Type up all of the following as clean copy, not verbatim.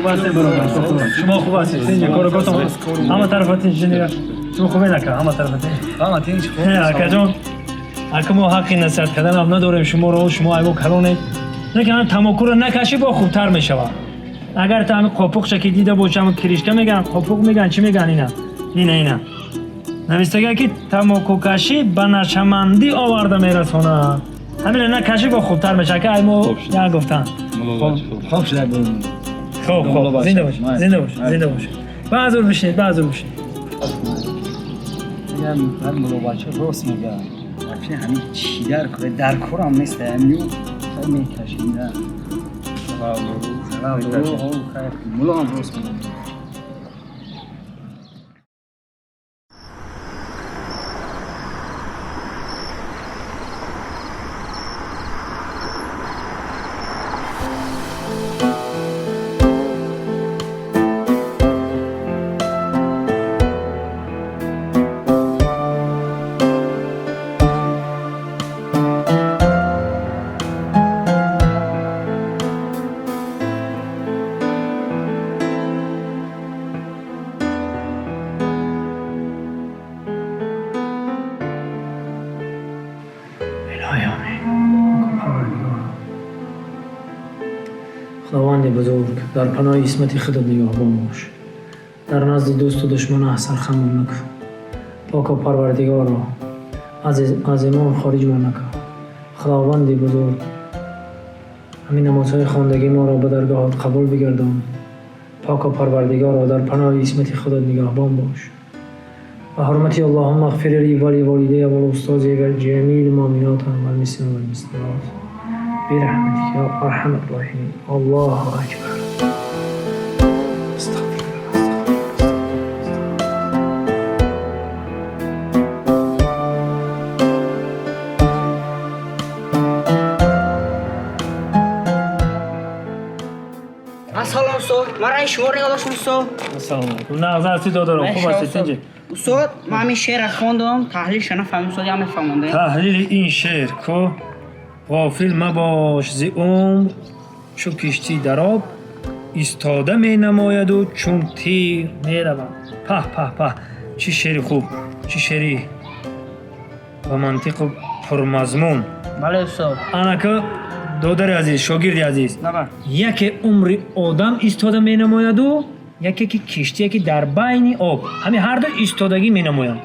خوب هستی برادر؟ شما خوب هستید؟ اینجا کارو گفتم همه طرفات انجینیر شما خوبه نکه همه طرفات همه تینش خوب اکا جان اکا ما حقی نصیحت کردن هم نداریم شما رو شما ایمو کلونه نکنه تماکو رو نکشی با خوبتر میشوه اگر تا همین قاپوق شکی دیده باشه همین کریشکه میگن قاپوق میگن چی میگن اینا نویسته که تماکو کشی به نشمندی آورده میرسونه همین نکشی با خوبتر میشه که ایمو یا گفتن خوب شده خوب زنده باش بعضور بشید میگم هر ملوباچه راست میگه افشین همین چی در کارم نیست همین خیلی میکشیم نه سلام برو خیر ملو هم راست میگه خداوند بزرگ در پناه عصمت خودت نگهبان باش در نزد دوست و دشمن سرخم نکن پاک و پروردگار را از ایمان خارج نکن خداوند بزرگ همین نمازهای خواندگی ما را به درگاهت قبول بگردان پاک و پروردگار را در پناه عصمت خودت نگهبان باش و حرمت اللهم اغفر لی و لوالدی و لاستاذی و جمیع المؤمنات والمسلمین والمسلمات برحمتك يا ارحم الراحمين الله اكبر السلام استاد مرا شماره یادشون استاد السلام علیکم نظرتی دادم خوب هستی استاد من همین شعر خواندم تحلیلش نفهمیدم استاد یا میفهمونده تحلیل این شعر کو غافل مباش ز عمر چو کشتی در آب ایستاده می نماید و چون تیر می رود په چی شعری خوب چی شعری با منطق پرمضمون بله استاد انا که دادر عزیز شاگردی عزیز بله یک عمر آدم ایستاده می نماید و یکی که کشتی که در بین آب همین هر دو ایستادگی می نمایند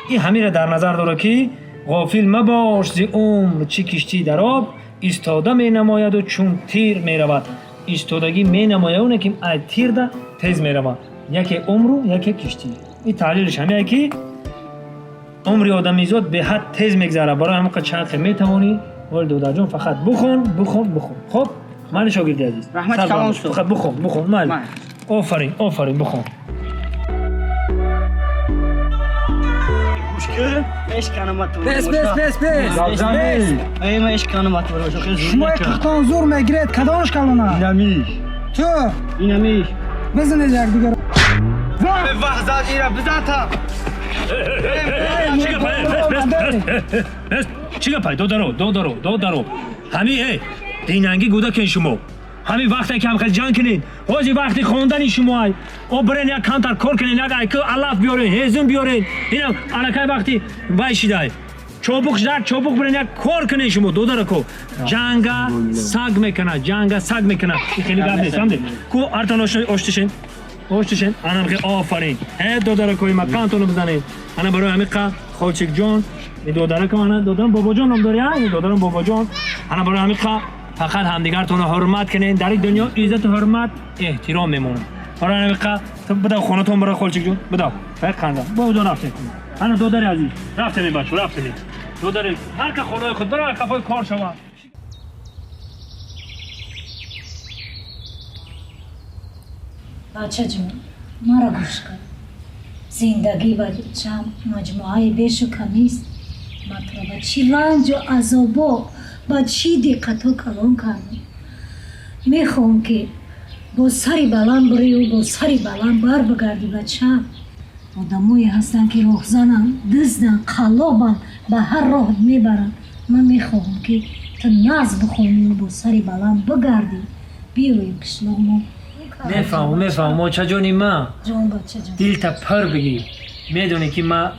این همین را در نظر داره که غافل مباش ز عمر چی کشتی در آب ایستاده می نماید و چون تیر می رود ایستادگی می نماید اونه که تیر ده تیز می رود یکی عمر و یکی کشتی این تعلیلش همه که عمر آدمیزاد به حد تیز میگذره برای همون چرخ می توانی ولی دودر جون فقط بخون خب من شاگردی عزیز رحمت کلام فقط بخون من آفرین بخون بس ای ما اشکانم ات برو شما قطعا زور میگیرید کدامش کلونه اینمیش تو اینمیش بزنید یک دیگر وحزت ایره بزنتا چیگه پای دو درو همین دیننگی گوده کن شما همین وقتی که هم خیلی جان کنید حاجی وقتی خواندن شما های او برین یک کانتر کار کنید یک ایکو الاف بیارین هزون بیارین اینم علکای وقتی بایشیده چوبوک برین یک کار کنید شما دو درکو جنگا سگ میکنه این خیلی گفت نیست همده کو ارتان اشتشین انم که آفرین دو درکوی ما کانتونو بزنید انا برای همیقا خوچک جان این دو درکو انا دادم بابا جان هم داری این دادم بابا جان انا برای همیقا فقط همدیگرتون رو حرمت کنین در این دنیا عزت و حرمت احترام میمونه برای همیقا تو بدا خونتون برای خوچک جان بدا فقط خنده بابا جان رفته انا دو در عزیز رفته می بچو دو در هر که خونه خود برای کفای کار شما بچه جون مرا گوش کن زندگی بچه مجموعه بیش و کمیست مطلب چی رنج و عذابا با چی دقت و کلام کردم میخوام که با سری بلند بری و با سری بلند بر بگردی بچه آدمایی هستن که راه زنن دزدن قلابن به هر راه میبرن من میخوام که تو ناز بخونی و با سری بلند بگردی بیایی کشلوگ ما میفهم موچه جونی من جون بچه جون دیل تا پر بگی میدونی که من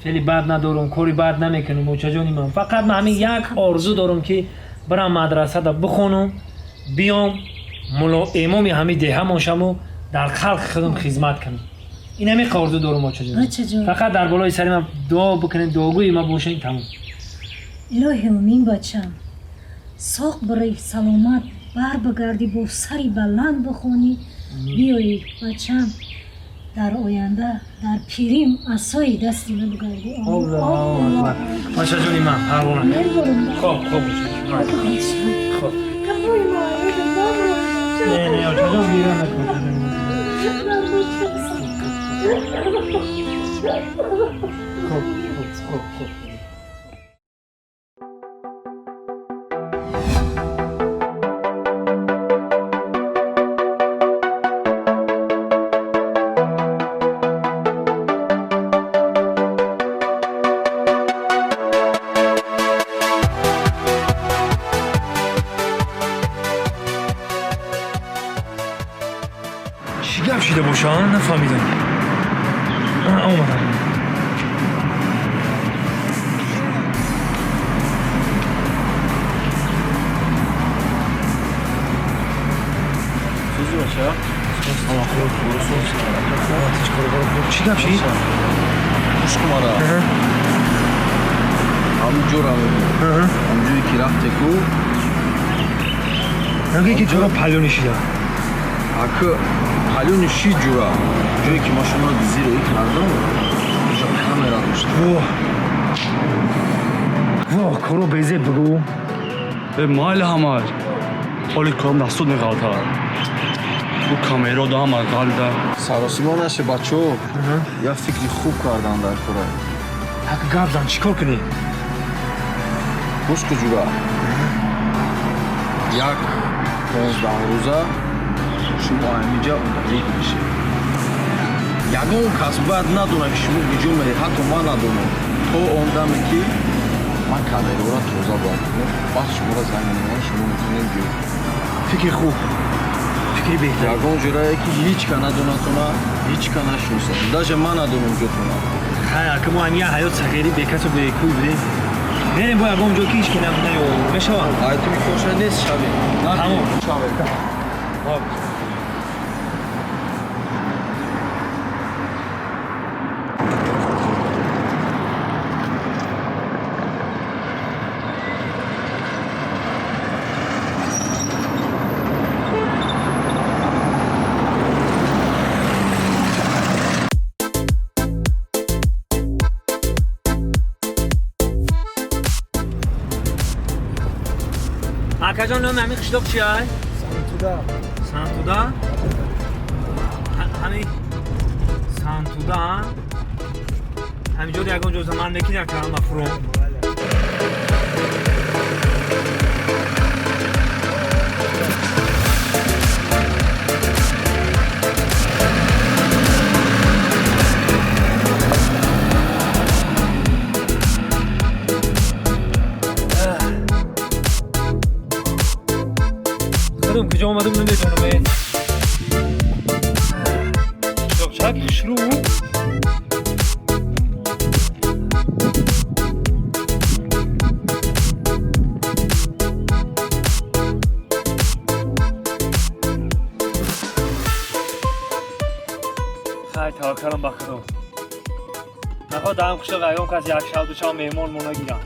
خیلی بد ندارم کاری بد نمیکنم موچه جونی من فقط من همین یک آرزو دارم که برم مدرسه دا بخونم بیام امامی همین ده باشم و در خلق خودم خدمت کنم این همین آرزو دارم موچه جون فقط در بالای سری من دعا بکنین دعاگوی من باشین تموم الهی امین بچم ساق برای سلامت بر بگردی با سری بلند بخونی بیایی بچم در آینده در پیریم اسای دستی من بگردی الله موچه جونی من پروانه خوب خب نه موچه جون بیرون نکن خوب چی گفت شده باشن؟ نفهمیدم آمدم سوزی باشه؟ چی گفت شید؟ خوش کمارا همونجور همونجوری که رفته کو نگه که جورا پلیونی شیده اکه پلیونی شید جورا جوری که ما شما رو زیر ایک کردم اینجا کامرا داشت واه کارو بیزه بگو به مایل همار حالی کام دستود میخواهد او کامیرا دا همار قلده سراسیما نشه بچه یا فکری خوب کردن در کره حق گفت چی کار کنی؟ خوش که جورا یک 15 روزه شما همینجا اونجا میشه یگون کس باید ندونه که شما بجون میدید حتی من ندونم تو اوندمه که من کامرا را توزا باید بس شما را زنگ میدونم شما میتونید بیو فکر خوب فکری بهتر یگون جورایی که هیچ که ندونه تونه هیچ که نشنسه داشه من ندونم جو تونه خیلی که ما هم یه حیات صغیری به کسو به کوی بدیم بریم با یگون جو که هیچ که نمیده میشه آیتو میخوشه نیست شبه تمام شبه آقا جان نام همین قشلاق چیه؟ سنتودا همین سنتودا همینجور یکم جو زمان نکی در کلام مفروم کجا آمدم نمیدونم شاک شروع خیلی توکلم به خدا نخواد دارم قشلاق ایام که از یک شب دو شب مهمان مونا گیرم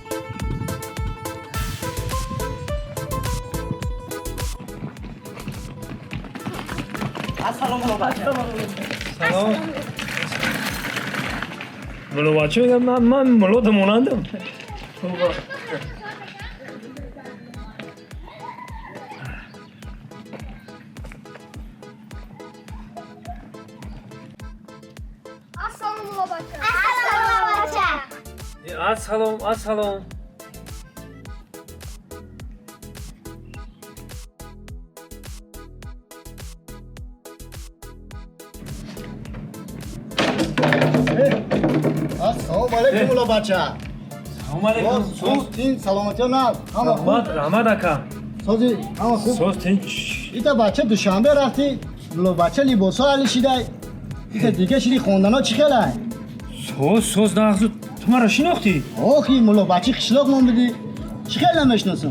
السلام سلام ملوباچه میگم من ملوت مونندم السلام السلام علیکم مولابچه. سلام علیکم. سوز تین سلامتی ها نه. رحمت اکا. سوزی همه خوب. سوز تین. ایتا بچه دوشنبه رفتی ملوبچه لیباسا علی شیده دیگه دیگه شیری خوندنا چی خیلی؟ سوز داغزو تو مرا شناختی؟ آخی ملوبچه خشلاق من بدی چی خیلی نمیشناسم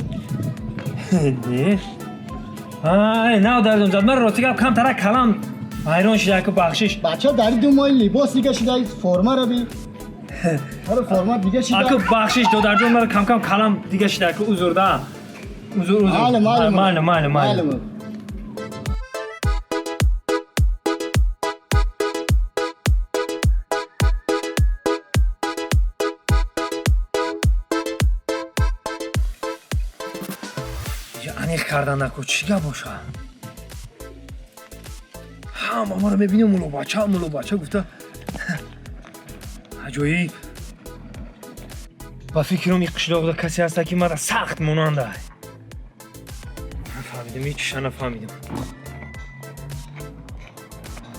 نه نه دردم زد من راستی گپ کم ترک کلام حیران شده که بخشش بچه داری 2 ماه لیباس دیگه شیده فرما رو بی آره فرما دیگه شیده اگه بخشش دو درجون مرا کم کم کلام دیگه شده که اوزورده اوزور معلومه انیخ کردن نکو چیگه باشه ما رو ببینیم ملوبچه گفته عجایی با فکرم این قشلاق دا کسی هسته که مرا سخت مونانده نفهمیدم هیچ نفهمیدم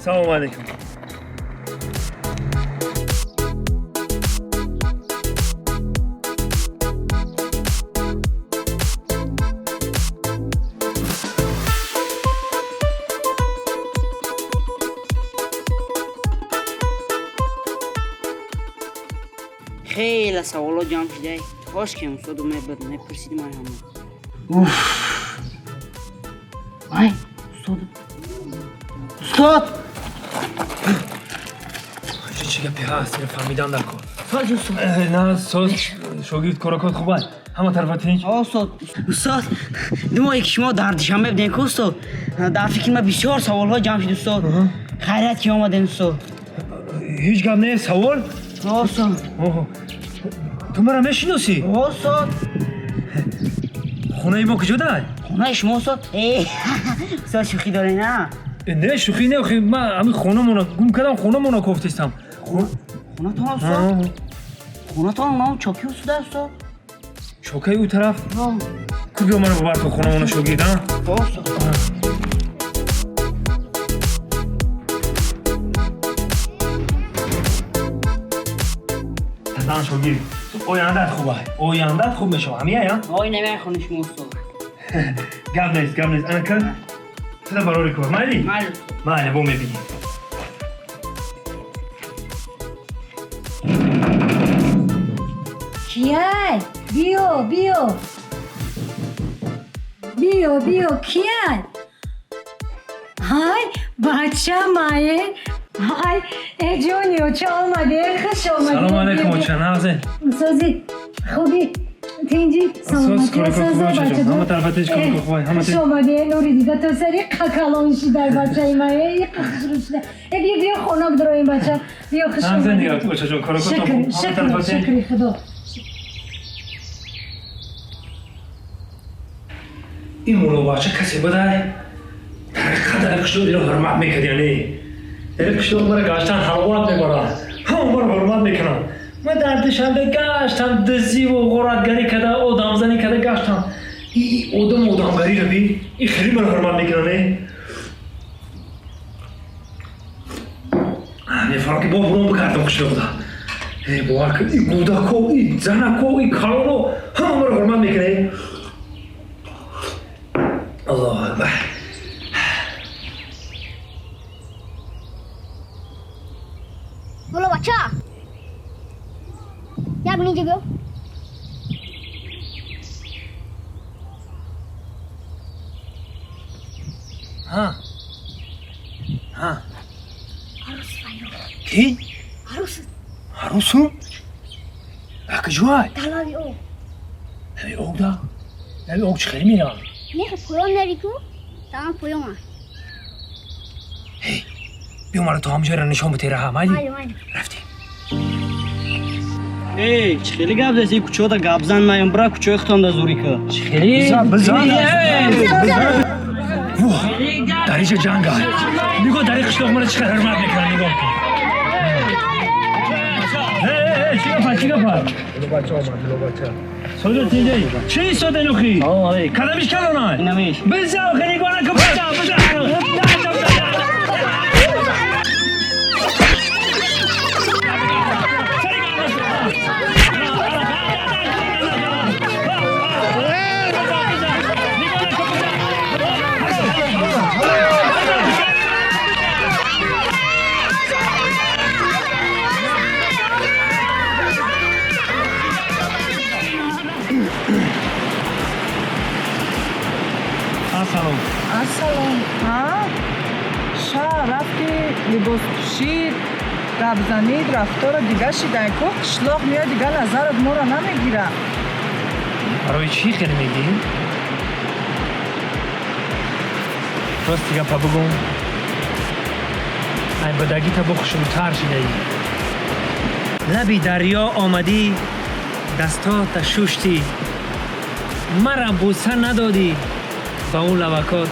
سلام علیکم خیلی سوالات جمع شده کاش که استاد میپرسیدیم همه آی استاد چی گپی هست اینو فهمیدم نکن ساز استاد نه ساز شاگرد کارکات خوبه همه طرف تینج استاد 2 ماهی که شما در دوشنبه بدین که استاد در فکر ما بسیار سوال ها جمع شد استاد خیریت که آمدین استاد هیچ گپ نه سوال استاد تو مرا میشناسی استاد خونه ما کجا داری خونه شما استاد استاد شوخی داری نه نه شوخی نه خیلی من همین خونه مونا گم کردم خونه مونا کفتستم خونه تان استاد خونه تان نام چاکی استاد استاد چاکی او طرف کو بیا منو ببر تو خونه مونا شوگید ها دان شوگید آیندت خوبه آیندت خوب میشه همیه یا آی نمیای خونه شما استاد گپ نیست انا کن تدا برای کار مالی مالی بو میبینی کیای بیو کیای های بچه مایه های ای جونیو چه آمده خوش آمده سلام علیکم چه نازه سازی خوبی تینجی سلامتی بچه دو همه طرفتش کن خوبه همه خوش آمده نوری دیگه تو سری قکلان شده بچه ای مایه یک خوش شده بیا خونک درو این بچه بیا خوش آمده همزن دیگه بچه جون کارو کن شکری خدا این ملوبچه کسی بداره در کشتو دیرو حرمت میکرد یعنی در کشتو مرا گاشتن حلوات میبرن هم مرا حرمت میکنن من در دوشنبه گشتم دزی و غارتگری کده آدمزنی کده گشتم این آدمگری رو بی این خیلی مرا حرمت میکنن میفرم که با برون بکردم کشتو بودا ای باور که این گودکو این زنکو این کارونو هم مرا حرمت میکنه الله اکبر ملوبچه یا بینی جو ها عروس فایو کی؟ عروسو؟ کجوای؟ دلاوی او نمی اوگ دا؟ نمی اوگ چه خیلی میرم؟ نه پویام نریکو تمام پویام هی بیو مرا تو همجا را نشان بتیره ها مایدی؟ رفتی ای خیلی گپ دست این کوچه دا گپ زن مایم برا کوچه اختام دا زوری که خیلی؟ بزن در اینجا جنگ های نگاه در این قشتاق مرا چقدر حرمت میکنن نگاه کن چی گفت؟ ملوبچه سودا تینجایی چی سودا نخی؟ کلمش کلانای؟ نمیش بزن آخه نگاه نکن بزن либос пушид, гапзанид, рафтора дига шидаем. Ко қишлоқ миёд дига назарат моро намегирад. برای چی خیلی میگی؟ راستی گپا بگم ای بدگی تا بخشوتر شده ای لبی دریا آمدی دستا تا شوشتی مرا بوسه ندادی با اون لبکات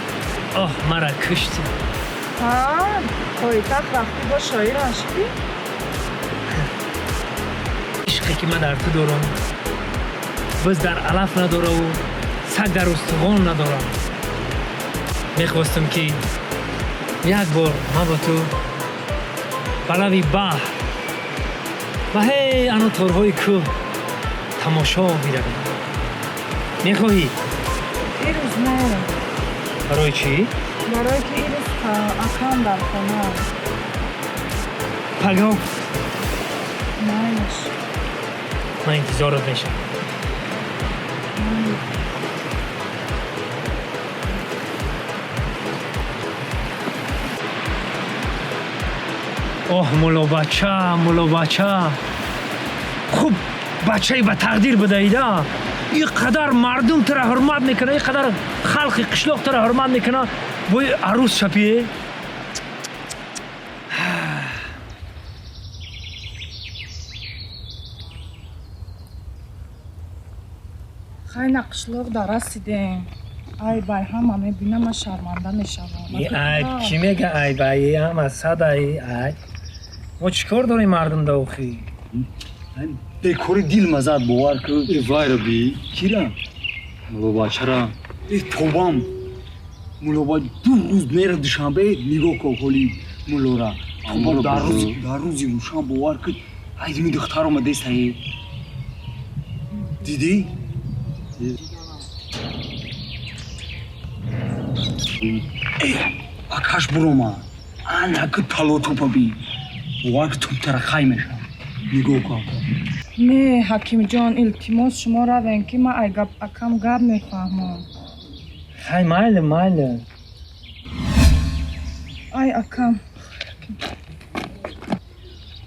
آه مرا کشتی پایتخت رفتی با شاعر عشقی؟ عشقی که من در تو دارم بز در علف نداره و سگ در استخوان ندارم میخواستم که یک بار من با تو بلوی بحر و هی انو تارهای کوه تماشا میرویم میخواهی؟ این روز نه برای چی؟ برای که این روز اکام در خانه پگاه نایش من انتظارت میشم اوه مولوباچه خوب بچه به تقدیر بدهیده اینقدر مردم تر حرمت میکنه اینقدر خلق قشلاق تر حرمت میکنه بوی عروس شپیه خیلی قشلاق در رسیدیم ای بای همه میبینم من شرمنده میشم ای کی میگه ای بای هم صد ای ما چیکار داریم مردم دوخی بکوری دیل مزد باور که ای وای ربی کیرم مولوباچه را ای توبام مولوباچ دو روز میره دوشنبه نگاه که حالی مولورا اما در روزی روشن باور که ای می دختر آمده سایی دیدی؟ ای اکاش برو من آنها که تلو توپا بی باور که توم تر خی میشم نگاه کن نه حکیم جان التماس شما روین که من ای گپ اکم گپ میفهمم خی مایله ای اکم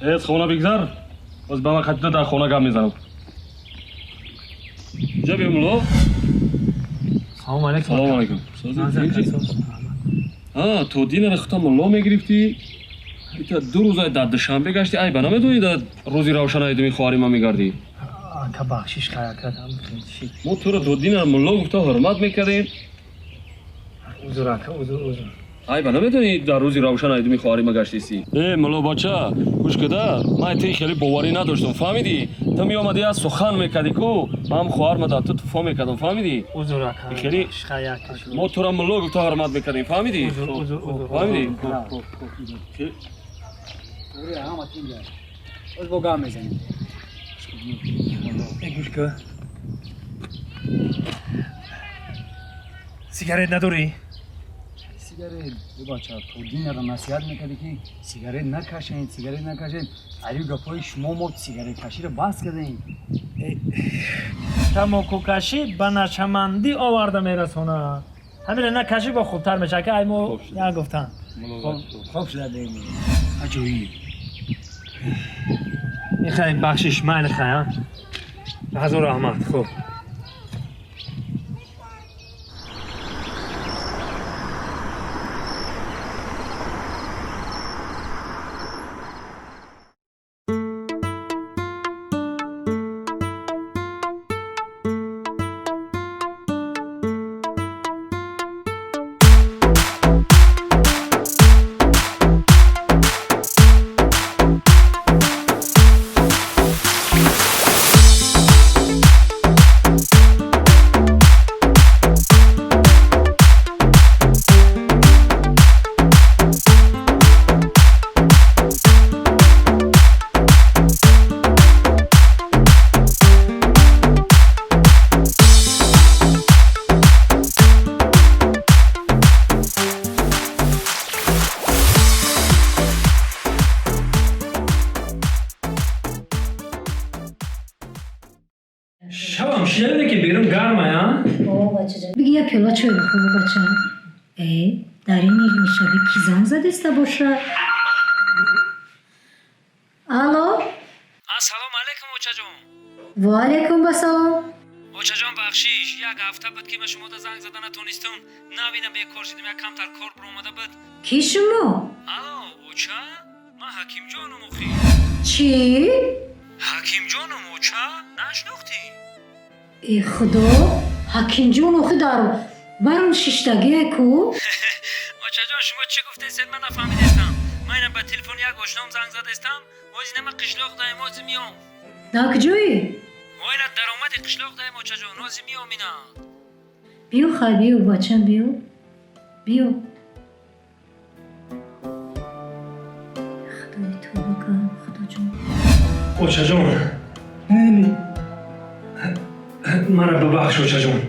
از خونه بگذار باز با من خطیده در خونه گم میزنم اینجا بیم مولو سلام علیکم سلام علیکم تو دین رختا مولو میگرفتی ایتا دو روزای در دوشنبه گشتی ای بنا میدونی در روزی روشن ایدمی خواری ما میگردی آنکه بخشش خیلی کردم ما تو رو دو دین مولو گفتا حرمت میکردیم اوزور اکا اوزور ای بنا میدونی در روزی روشن ایدمی خواری ما گشتی ای مولوباچه گوش کده من تی خیلی باوری نداشتم فهمیدی تو می اومدی از سخن میکردی کو من خواهر ما تو فهم میکردم فهمیدی اوزور اکا خیلی ما تو رو مولو گفتا حرمت میکردیم فهمیدی اوزور فهمیدی باز با گام میزنیم گوش که سیگارت نداری؟ سیگارت بچه تو دین را نصیحت میکردی که سیگارت نکشین علی گپای شما ما سیگارت کشی را بس کردیم تماکو کشی به نشمندی آورده میرسونه همین نکشی با خوبتر میشه که ایمو یا گفتن خوب شده دیگه عجویی این خیلی بخشش من خیلی به حضور احمد خوب شبم شنیدی که بیرون گرمه ها؟ بابا بچه جان بگی یه پیاله چای بخور بچه در این یک شبه کی زنگ زده است باشه؟ алло ассалому алайкум очаҷон. ва алайкум басалом. очаҷон бахшиш, як ҳафта буд ки ба шумода занг зада натонистам. Навина бекор шидам, як камтар кор биромада буд. ки шумо? алло оча, ман ҳакимҷоном охи. чӣ? ҳакимҷоном оча, нашнохтӣ? ای خدا حکیم جون охидар барон шиштагие ку очаҷон шумо чӣ гуфтесед ман нафаҳмидестам. ман ина ба телефон як ошном занг задестам. ози нама қишлоқ даем ози миём. дар куҷоӣ? оина даромади қишлоқ даем очаҷон ози миём ина. биё хай биё бачам биё биё худои тӯба кам худоҷон. очаҷон мара бабахш очаҷон.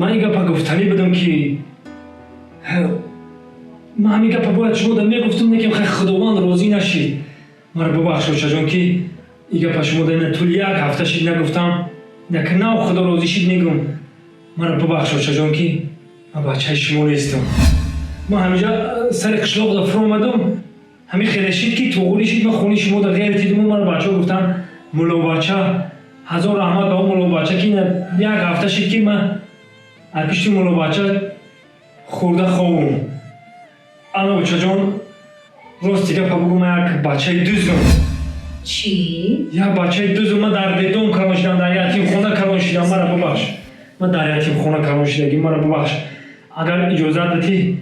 ман ин гапа гуфтанӣ будам ки ман ҳамин гапа бояд шумода мегуфтам, лекин хай худованд розӣ нашид. мара бабахш очаҷон ки ин гапа шумода ина тӯли як ҳафта шид нагуфтам. як нав худо розӣ шид мегӯм. мара бабахш очаҷон ки ман бачаи шумо нестам. ман ҳаминҷа сари қишлоқда фуромадам. ҳамин хеле шид ки туғурӣ шид ман хони шумода ғайр дидам. мара бачаҳо гуфтам мулобача ҳазор раҳмат ба он мулобача ки як ҳафта шид ки ман аз пишти мулобача хӯрда ховум. ана очаҷон рости гапа бигӯ ман як бачаи дӯздам. чӣ? як бачаи дӯздам. ман дар дедом калон шидам, дар ятимхона калон шидам. мара бабахш. ман дар ятимхона калон шидагӣ мара бабахш. агар иҷозат дадӣ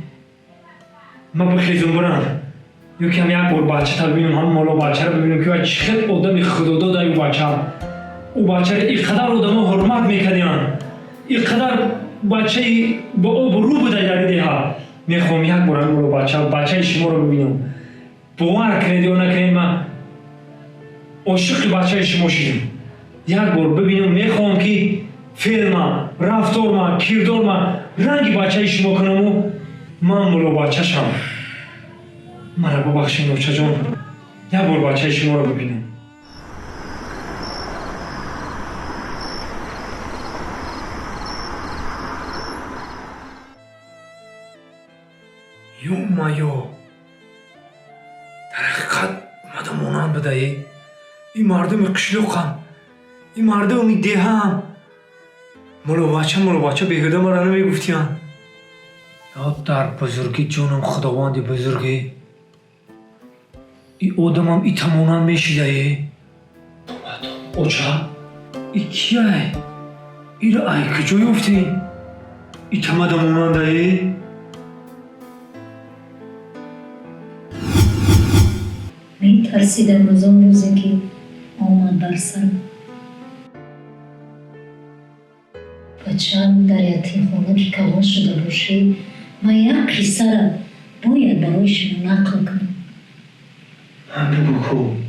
ман бихезум бурам ёкам як бор бачата бибинам, ҳамин мулобачаро бибинам ки чӣ хел одами худододаи ӯ бача. ӯ бачаро ин қадар одамо ҳурмат мекардианд, ин қадар бачаи ба обрӯ буда дар деҳа. мехоҳам як бор ҳамин мулобача бачаи шуморо бибинам. бовар кунед ё накунед, ман ошиқи бачаи шумо шидам. як бор бибинам. мехоҳам ки феълма, рафторма, кирдорма ранги бачаи шумо кунаму ман мулобачашам. мара бабахшед очаҷон. як бор бачаи шуморо бибинам. ё маё, дар ҳақиқат мадам монанд будаӣ. ин мардуми қишлоқам, ин мардуми деҳаам. мулобача беҳуда мара намегуфтиянд. ё дар бузургӣ ҷонам худованди бузургӣ. ин одамам ита монанд мешидаӣ. оча ин кияй? инро ай куҷо ёфтӣ? ита мадам монандаӣ? метарсидам аз он рӯзе ки омад бар сарам. бачаам дар ятимхона ки калон шуда бошед, ман як қиссаро бояд барои шумо нақл кунам. бигӯ ку